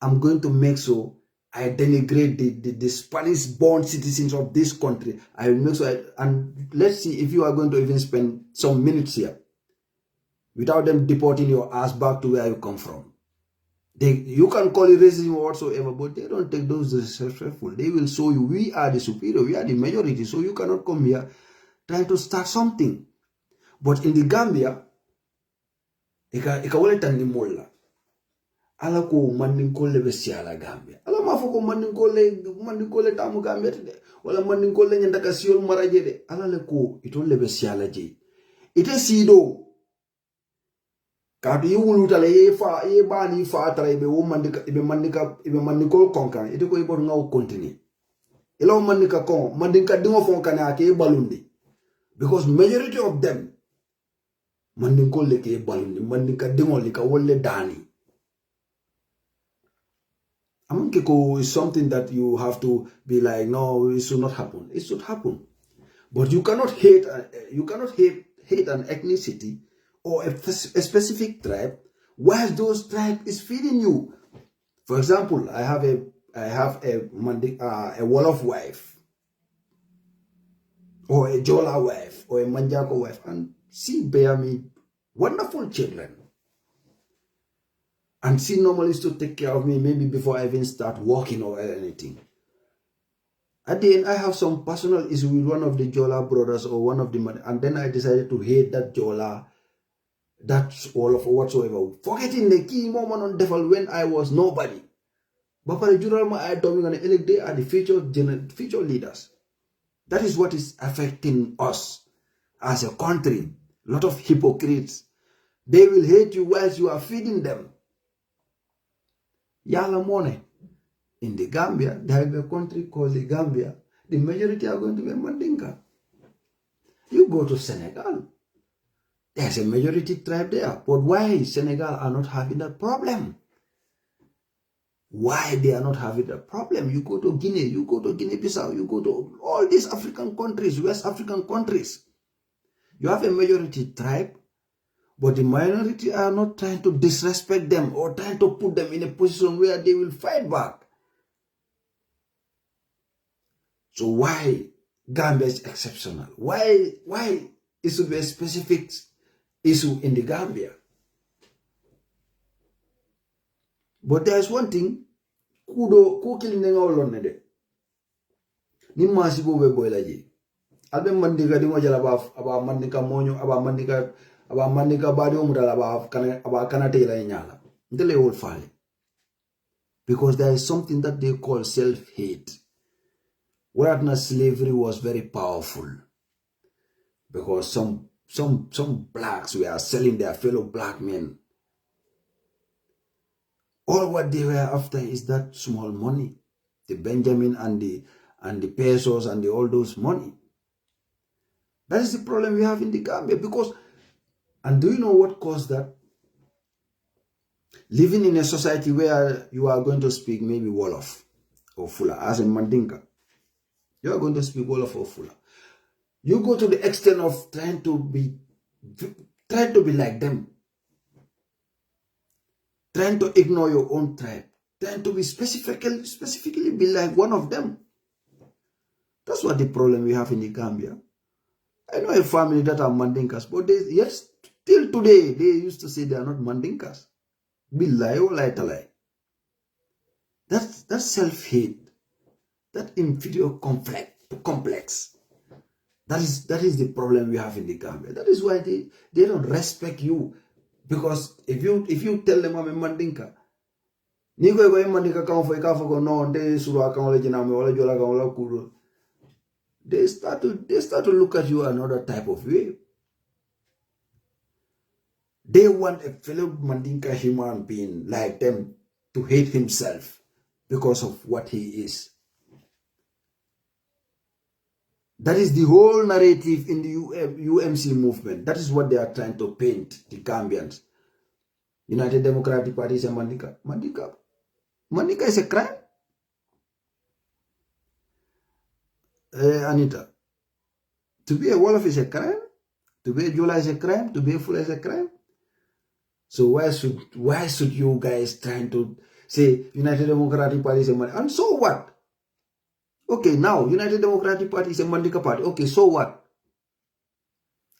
I'm going to make so I denigrate the Spanish-born citizens of this country. I will make so, and let's see if you are going to even spend some minutes here without them deporting your ass back to where you come from. You can call it racism or whatsoever, but they don't take those disrespectful. They will show you we are the superior, we are the majority, so you cannot come here trying to start something. But in the Gambia, ikawale tandi mola. Ala ko mandinkolle be siala Gambia. Ala mafoko mandinkolle tamu Gambia tede. Wala mandinkolle nyandaka siol maraje de. Ala le ko itolle be siala je. Ite sido. Kadu yulutale ye bani fa tara be wo mandika ibe mandikol konkan. Ite ko ibor ngaw continue. Ila mandika kon mandinka dingo fon kana ke balundi. Because majority of them mandinkolle ke balundi mandinka dingo lika wolle dani. Amankeko is something that you have to be like, no, it should not happen. It should happen, but you cannot hate. Hate an ethnicity or a specific tribe, whilst those tribe is feeding you. For example, I have a Wolof wife, or a Jola wife, or a Manjako wife, and she bear me wonderful children. And she normally used to take care of me maybe before I even start working or anything. At the end, I have some personal issue with one of the Jola brothers or one of the man, and then I decided to hate that Jola. That's all of whatsoever. Forgetting the key moment on devil when I was nobody. But for the general, I told me they are the future leaders. That is what is affecting us as a country. A lot of hypocrites. They will hate you whilst you are feeding them. Yala money. In the Gambia, there is a country called the Gambia. The majority are going to be Mandinka. You go to Senegal. There's a majority tribe there. But why Senegal are not having that problem? Why they are not having that problem? You go to Guinea, you go to Guinea-Bissau, you go to all these African countries, West African countries. You have a majority tribe, but the minority are not trying to disrespect them or trying to put them in a position where they will fight back. So why Gambia is exceptional? Why it should be a specific issue in the Gambia? But there is one thing, ku killing them all on the ni masibo be boylaji. Albe mandika di mojala aba mandika monyo aba mandika badi umudala aba kanate ila nyala. Ndele all fale. Because there is something that they call self-hate. Whereas slavery was very powerful. Because some blacks were selling their fellow black men. All what they were after is that small money, the Benjamin and the pesos and all those money. That is the problem we have in the Gambia. Because, and do you know what caused that? Living in a society where you are going to speak maybe Wolof or Fula as a Mandinka, you are going to speak Wolof or Fula. You go to the extent of trying to be like them. Trying to ignore your own tribe, trying to be specifically be like one of them. That's what the problem we have in the Gambia. I know a family that are Mandinkas, but yes, till today, they used to say they are not Mandinkas. Billahi or lie. That's self-hate. That inferior complex. That is the problem we have in the Gambia. That is why they don't respect you. Because if you tell them I'm a Mandinka, ni go Mandinka come for go no they sura kan wala jina me wala jola kan wala kuro. They start to look at you another type of way. They want a fellow Mandinka human being like them to hate himself because of what he is. That is the whole narrative in the UMC movement. That is what they are trying to paint, the Gambians. United Democratic Party is a Mandinka. Mandinka is a crime? Anita, to be a Wolof is a crime? To be a Jola is a crime? To be a Fula is a crime? So why should you guys trying to say United Democratic Party is a Mandinka? And so what? Okay, now United Democratic Party is a Mandinka party. Okay, so what?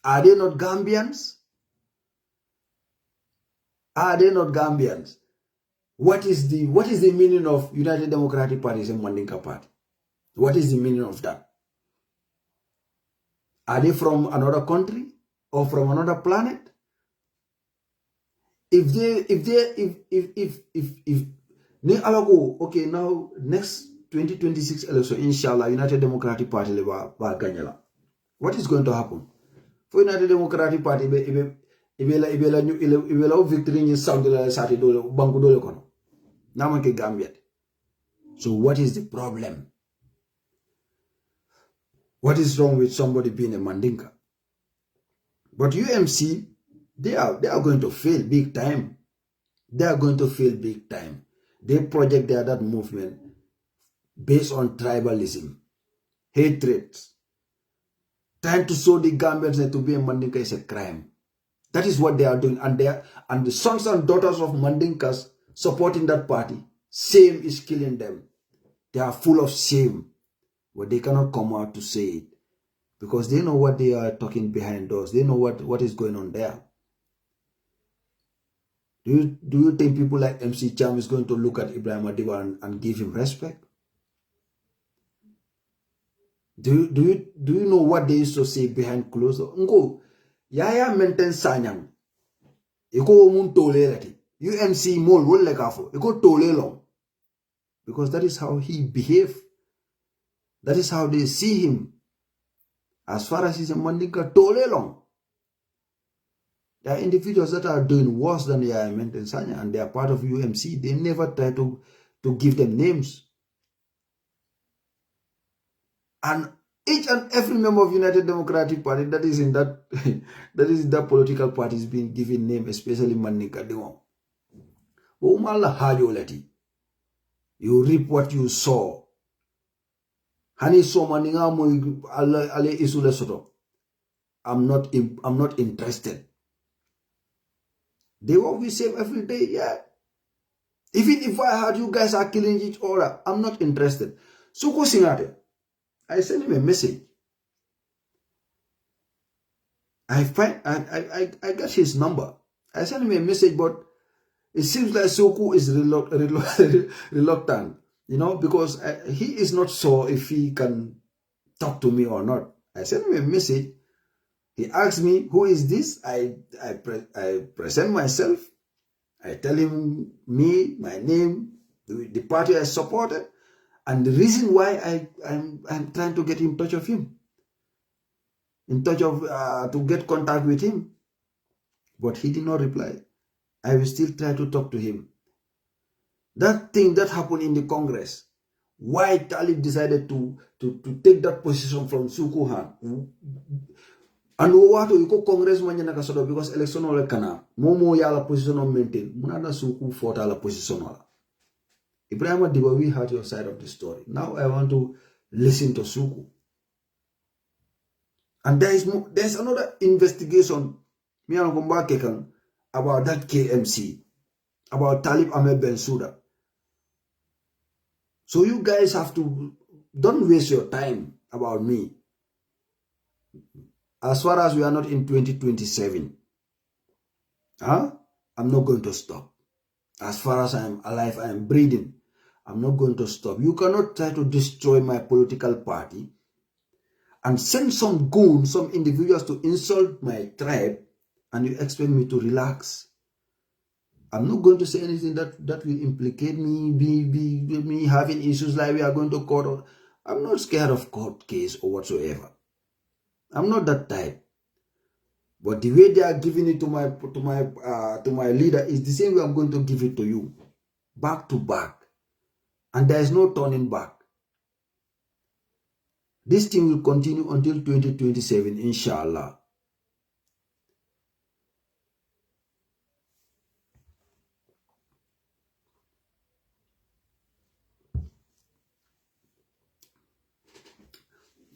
Are they not Gambians? Are they not Gambians? What is the meaning of United Democratic Party is a Mandinka party? What is the meaning of that? Are they from another country or from another planet? If they alago, okay, now next 2026 election, inshallah, United Democratic Party will ganyala. What is going to happen? For United Democratic Party, ibela victory in Saudi Sati dole banku dole kono. Namanke Gambia. So what is the problem? What is wrong with somebody being a Mandinka? But UMC, they are going to fail big time. They are going to fail big time. They project that movement based on tribalism, hatred, trying to show the Gambians that to be a Mandinka is a crime. That is what they are doing. And the sons and daughters of Mandinkas supporting that party, shame is killing them. They are full of shame. But they cannot come out to say it. Because they know what they are talking behind doors. They know what is going on there. Do you think people like MC Cham is going to look at Ibrahim Madiba and give him respect? Do you know what they used to say behind closed door? Ngo, yaya maintain sanyang. Iko mun tole lati. UMC mol wolle kafo. Iko tole long. Because that is how he behave. That is how they see him. As far as he's a mandinka tole long. There are individuals that are doing worse than Yaya Maintain Sanya, and they are part of UMC. They never try to give them names. And each and every member of United Democratic Party that is in that that is in that political party is being given name, especially Mandinka Demo. You reap what you sow. Hani so maninga mo ale isule soto. I'm not interested. They what we say every day, yeah. Even if I heard you guys are killing each other, I'm not interested. So go sing at it. I send him a message. I got his number. I sent him a message, but it seems like Soku is reluctant, you know, because he is not sure if he can talk to me or not. I sent him a message. He asked me, who is this? I present myself. I tell him me, my name, the party I supported, and the reason why I'm trying to get in touch of him, to get contact with him. But he did not reply. I will still try to talk to him. That thing that happened in the Congress, why Talib decided to take that position from Sukuhan. And what you call congressman yana kasodo because election ole kana momo ya la position on maintain munana Suku fought la position ola. Ibrahim Diba, we heard your side of the story. Now I want to listen to Suku. And there's another investigation me and Gomba about that KMC, about Talib Ahmed Bensouda. So you guys have to don't waste your time about me. As far as we are not in 2027, I'm not going to stop. As far as I am alive, I am breathing, I'm not going to stop. You cannot try to destroy my political party and send some goons, some individuals to insult my tribe, and you expect me to relax. I'm not going to say anything that will implicate me, me having issues like we are going to court. I'm not scared of court case or whatsoever. I'm not that type. But the way they are giving it to my leader is the same way I'm going to give it to you, back to back, and there is no turning back. This thing will continue until 2027, inshallah.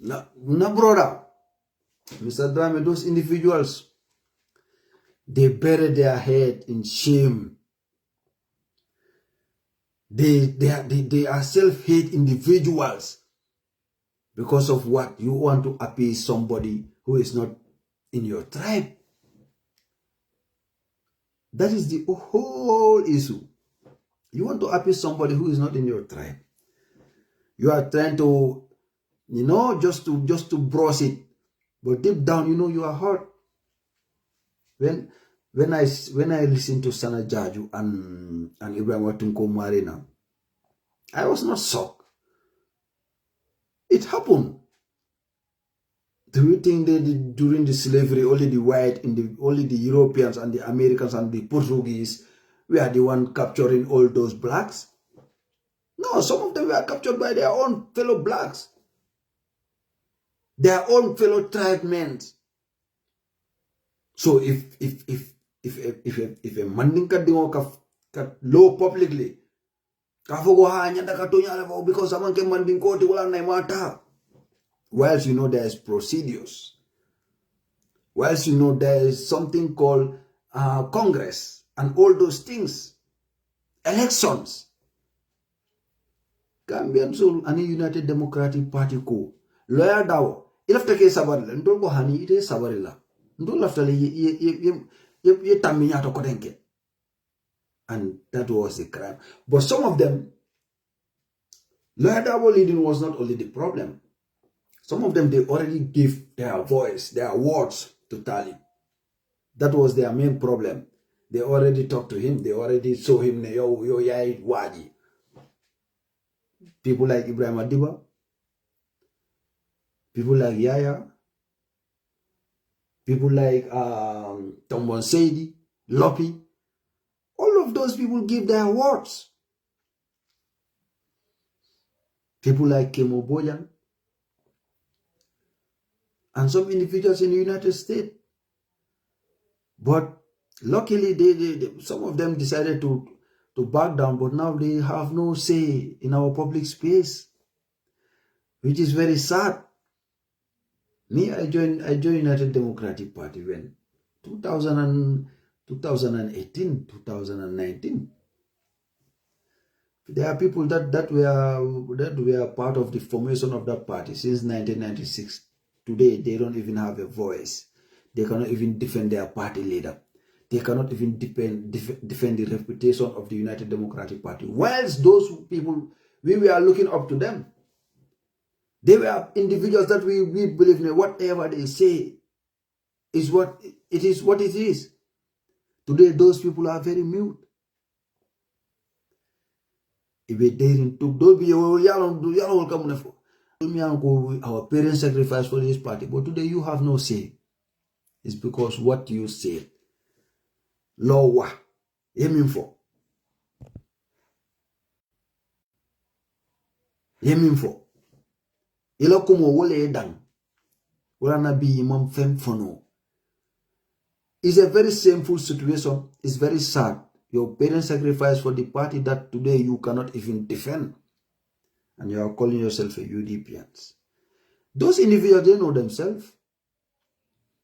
Now, brother, Mr. Drame, those individuals, they bury their head in shame. They are self-hate individuals because of what? You want to appease somebody who is not in your tribe. That is the whole issue. You want to appease somebody who is not in your tribe. You are trying to, you know, just to brush it. But deep down, you know, you are hurt. When I listen to Sana Jaju and Ibrahim Watunko Marina, I was not shocked. It happened. Do you think that during the slavery, only the white, only the Europeans and the Americans and the Portuguese were the one capturing all those blacks? No, some of them were captured by their own fellow blacks, their own fellow tribesmen. So if a Mandinka Dingo ka law publicly, because someone can Mandinko wala na mata. Whilst you know there is procedures, whilst you know there is something called Congress and all those things, elections. Gambian Soul and United Democratic Party ko lawyer daw ilafta ke sabarila ndol ko hani ite sabarila ndol laftale ye taminya to kodenke, and that was the crime. But some of them, lawyer Dawo leading was not only the problem. Some of them, they already give their voice, their words to Talib. That was their main problem. They already talked to him. They already saw him. Yo, yai, waji. People like Ibrahim Adiba, people like Yaya, people like Tombon Seidi, Lopi. All of those people give their words. People like Kemo Boyan, and some individuals in the United States. But luckily, some of them decided to back down, but now they have no say in our public space, which is very sad. Me, I joined United Democratic Party when 2018, 2019. There are people that were part of the formation of that party since 1996. Today, they don't even have a voice. They cannot even defend their party leader. They cannot even defend the reputation of the United Democratic Party. Whilst those people, we were looking up to them. They were individuals that we believe in. Whatever they say is what it is. Today, those people are very mute. If they didn't took, our parents sacrificed for this party, but today you have no say. It's because what you say. Lowa, yeminfo. Ila kumo wole edang. Wala nabi imam fem fono. It's a very shameful situation. It's very sad. Your parents sacrificed for the party that today you cannot even defend. And you are calling yourself a UDPians. Those individuals, they know themselves.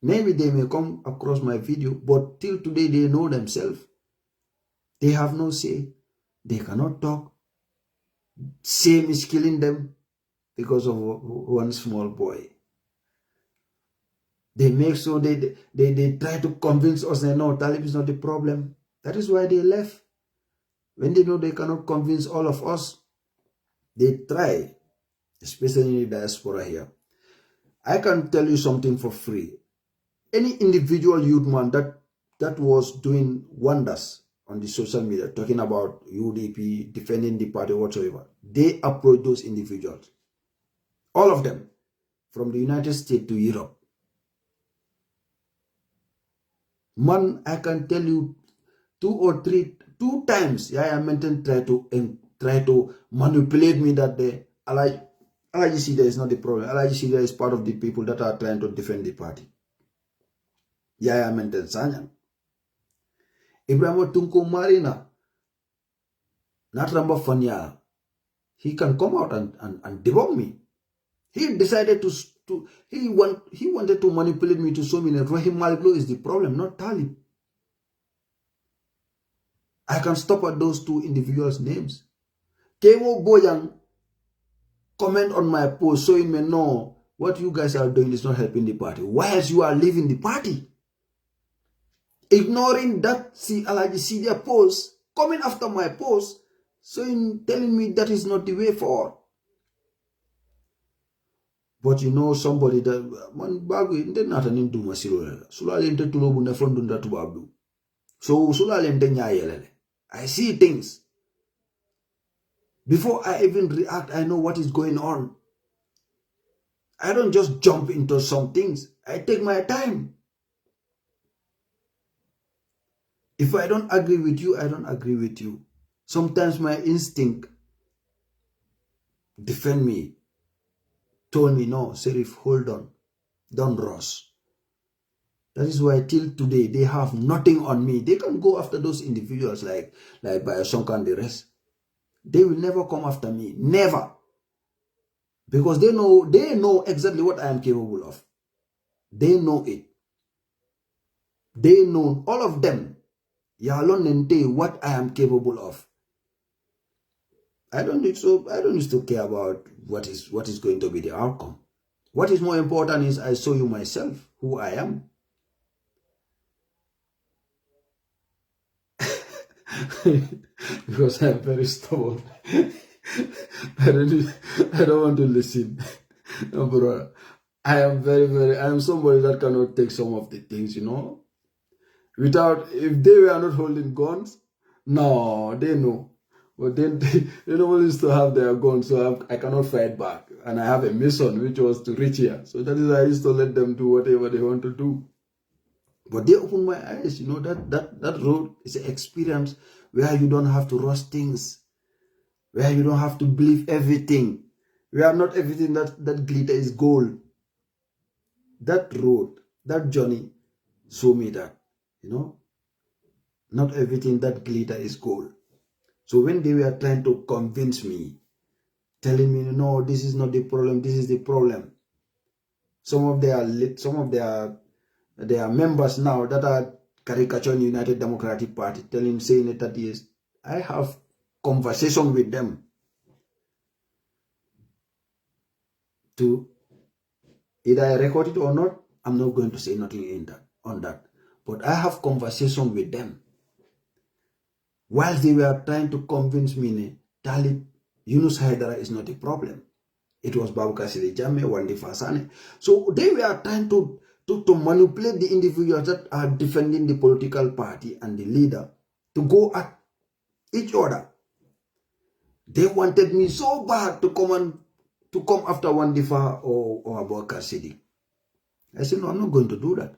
Maybe they may come across my video, but till today they know themselves. They have no say. They cannot talk. Shame is killing them because of one small boy. They make so they try to convince us that no, Talib is not the problem. That is why they left. When they know they cannot convince all of us, they try, especially in the diaspora here. I can tell you something for free. Any individual youth man that was doing wonders on the social media, talking about UDP, defending the party, whatsoever, they approach those individuals. All of them, from the United States to Europe. Man, I can tell you two times, I mentioned try to manipulate me that the Alaji Sida is not the problem. Alaji Sida is part of the people that are trying to defend the party. I mentioned Sanya. Ibrahim Tunko Marina, Natramba Fanya, he can come out and debunk me. He decided he wanted to manipulate me to show me that Rahim Maliklo is the problem, not Talib. I can stop at those two individuals' names. Kewo Boyan comment on my post showing me, no, what you guys are doing is not helping the party. Whilst you are leaving the party. Ignoring that Alaji Sidia post, coming after my post, telling me that is not the way forward. But you know somebody that man bagu inte natanin du masiro sulale inte tulobu ne fondunda tubabu. So sulale inte nyayelele. I see things. Before I even react, I know what is going on. I don't just jump into some things. I take my time. If I don't agree with you, I don't agree with you. Sometimes my instinct defend me. Told me, no, Sheriff, hold on. Don't rush. That is why till today, they have nothing on me. They can go after those individuals like Bayashonka and the rest. They will never come after me. Never. Because they know exactly what I am capable of. They know it. They know, all of them, what I am capable of. I don't need to care about what is going to be the outcome. What is more important is I show you myself, who I am. Because I'm very stubborn. I don't want to listen. No, bro. I am somebody that cannot take some of the things, without, if they were not holding guns, no, they know. But then they normally used to have their guns, so I cannot fight back. And I have a mission, which was to reach here. So that is why I used to let them do whatever they want to do. But they opened my eyes, that road is an experience where you don't have to rush things, where you don't have to believe everything, where not everything that glitter is gold. That road, that journey, show me that, not everything that glitter is gold. So when they were trying to convince me, telling me, no, this is not the problem, this is the problem. Some of their members now that are caricaturing United Democratic Party, saying it that is, I have conversation with them to either I record it or not. I'm not going to say nothing on that. But I have conversation with them. While they were trying to convince me, Talib Yunus Haidara is not a problem. It was Babu Kasili Jame, Wandi Fasane. So they were trying to manipulate the individuals that are defending the political party and the leader to go at each other. They wanted me so bad to come after Wandifa or Abu Kasidi. I said, no, I'm not going to do that.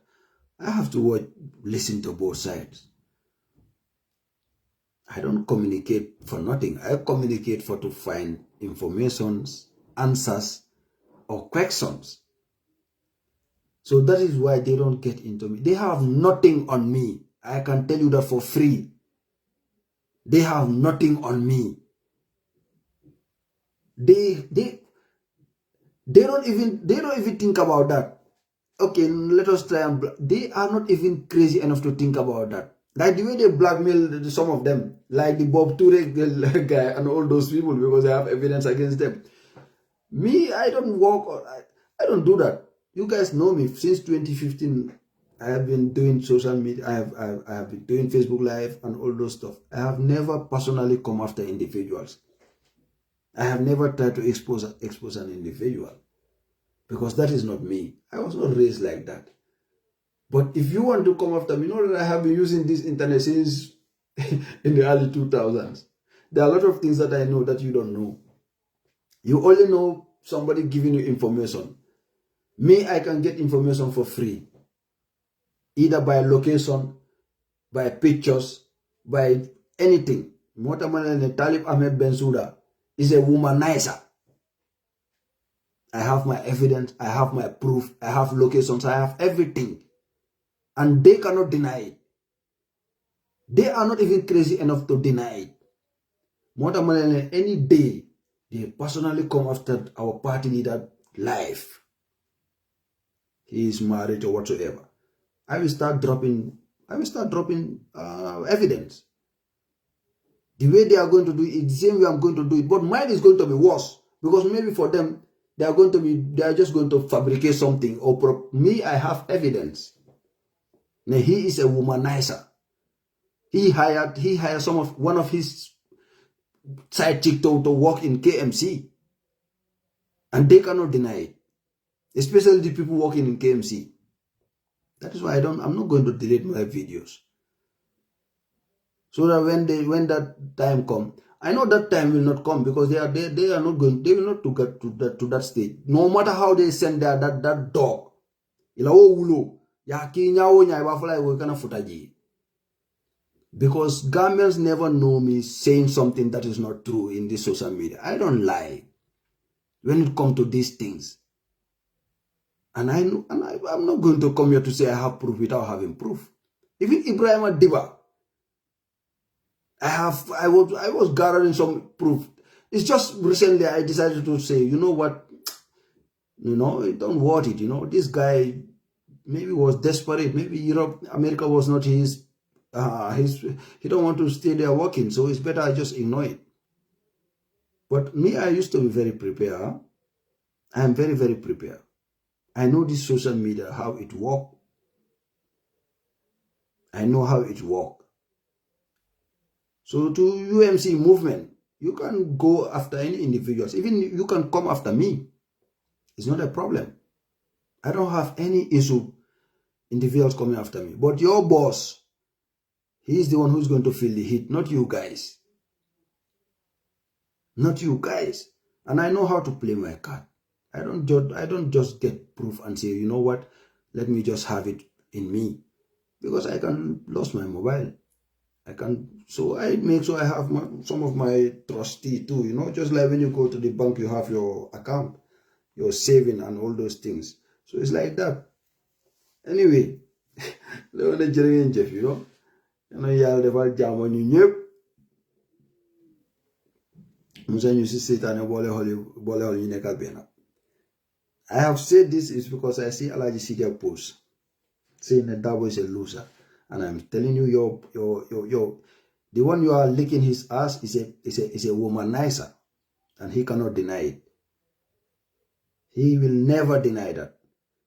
I have to listen to both sides. I don't communicate for nothing. I communicate to find informations, answers, or questions. So that is why they don't get into me. They have nothing on me. I can tell you that for free. They have nothing on me. They don't even think about that. Okay, let us try and they are not even crazy enough to think about that. Like the way they blackmail some of them, like the Bob Ture guy and all those people, because they have evidence against them. Me, I don't I don't do that. You guys know me since 2015. I have been doing social media. I have been doing Facebook Live and all those stuff. I have never personally come after individuals. I have never tried to expose an individual, because that is not me. I was not raised like that. But if you want to come after me, know that I have been using this internet since in the early 2000s. There are a lot of things that I know that you don't know. You only know somebody giving you information. Me, I can get information for free. Either by location, by pictures, by anything. Talib Ahmed Bensouda is a womanizer. I have my evidence, I have my proof, I have locations, I have everything. And they cannot deny it. They are not even crazy enough to deny it. Any day, they personally come after our party leader live. He is married or whatsoever. I will start dropping evidence. The way they are going to do it, the same way I'm going to do it. But mine is going to be worse. Because maybe for them, they are just going to fabricate something. Me, I have evidence. Now, he is a womanizer. He hired one of his side chick to work in KMC. And they cannot deny it. Especially the people working in KMC. That is why I'm not going to delete my videos. So that when that time comes, I know that time will not come, because they will not to get to that stage. No matter how they send that dog. Because governments never know me saying something that is not true in this social media. I don't lie when it comes to these things. And I'm not going to come here to say I have proof without having proof. Even Ibrahim Diba, I was gathering some proof. It's just recently I decided to say, you know what, don't worry it. This guy maybe was desperate. Maybe America was not his. He don't want to stay there working, so it's better I just ignore it. But me, I used to be very prepared. I am very, very prepared. I know this social media, how it works. I know how it works. So to UMC movement, you can go after any individuals. Even you can come after me. It's not a problem. I don't have any issue individuals coming after me. But your boss, he is the one who's going to feel the heat, not you guys. Not you guys. And I know how to play my card. I don't just get proof and say, you know what, let me just have it in me. Because I can lose my mobile. So I make sure I have some of my trustee too, you know, just like when you go to the bank, you have your account, your saving and all those things. So it's like that. Anyway, Jeff, you know, I have said this is because I see Alaji Sidia post saying that Dabo is a loser. And I'm telling you, the one you are licking his ass is a womanizer. And he cannot deny it. He will never deny that.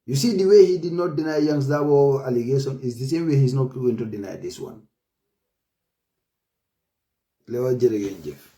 You see, the way he did not deny Young's Dabo allegation is the same way he's not going to deny this one. Lewa Jeff.